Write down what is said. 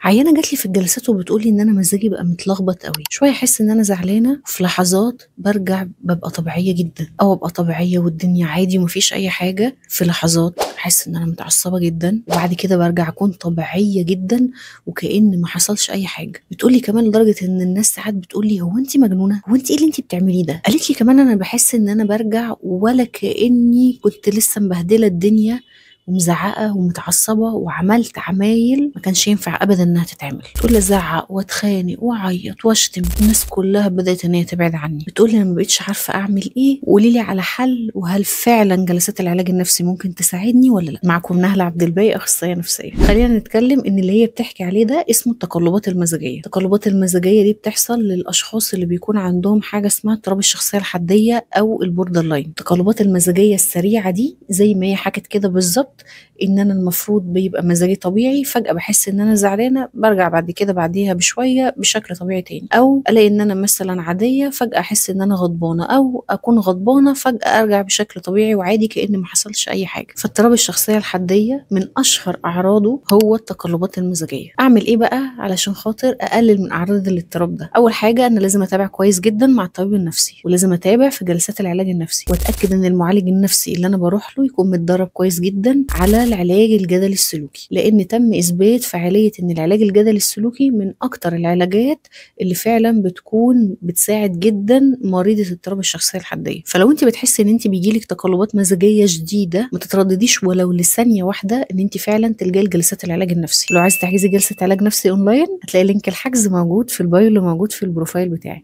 عيانة جات لي في الجلسات وبتقول لي إن أنا مزاجي بقى متلخبط أوي، شوية أحس إن أنا زعلانة وفي لحظات بارجع بابقى طبيعية جدًا، أو أبقى طبيعية والدنيا عادي وما فيش أي حاجة، في لحظات أحس إن أنا متعصبة جدًا، وبعد كده بارجع أكون طبيعية جدًا وكأن ما حصلش أي حاجة. بتقول لي كمان لدرجة إن الناس ساعات بتقول لي: "هو أنتِ مجنونة؟ هو أنتِ إيه اللي أنتِ بتعمليه ده؟" قالت لي كمان: "أنا باحس إن أنا بارجع ولا كأني كنت لسه مبهدلة الدنيا ومزعقة ومتعصبة وعملت عمايل ما كانش ينفع أبدا إنها تتعمل." تقول لي أزعق وأتخانق وأعيط وأشتم، الناس كلها بدأت إن هي تبعد عني. بتقول لي أنا ما بقتش عارفة أعمل إيه، وقولي لي على حل، وهل فعلا جلسات العلاج النفسي ممكن تساعدني ولا لا؟ معكم نهلة عبد الباقي، أخصائية نفسية. خلينا نتكلم إن اللي هي بتحكي عليه ده اسمه التقلبات المزاجية. التقلبات المزاجية دي بتحصل للأشخاص اللي بيكون عندهم حاجة اسمها اضطراب الشخصية الحدية أو البوردر لاين. التقلبات المزاجية السريعة دي زي ما هي حكت كده بالظبط، ان انا المفروض بيبقى مزاجي طبيعي، فجأة بحس ان انا زعلانة برجع بعد كده بعديها بشوية بشكل طبيعي تاني، او الاقي ان انا مثلا عادية فجأة احس ان انا غضبانة، او اكون غضبانة فجأة ارجع بشكل طبيعي وعادي كأن ما حصلش اي حاجة. فاضطراب الشخصية الحدية من اشهر اعراضه هو التقلبات المزاجية. اعمل ايه بقى علشان خاطر اقلل من اعراض الاضطراب ده؟ اول حاجة انا لازم اتابع كويس جدا مع الطبيب النفسي، ولازم اتابع في جلسات العلاج النفسي، واتاكد ان المعالج النفسي اللي انا بروح له يكون متدرب كويس جدا على العلاج الجدلي السلوكي، لان تم اثبات فعاليه ان العلاج الجدلي السلوكي من اكتر العلاجات اللي فعلا بتكون بتساعد جدا مريضه اضطراب الشخصيه الحديه. فلو انت بتحسي ان انت بيجيلك تقلبات مزاجيه شديده، ما تتردديش ولو لثانيه واحده ان انت فعلا تلجئي لجلسات العلاج النفسي. لو عايزه تحجزي جلسه علاج نفسي اونلاين، هتلاقي لينك الحجز موجود في البايو اللي موجود في البروفايل بتاعي.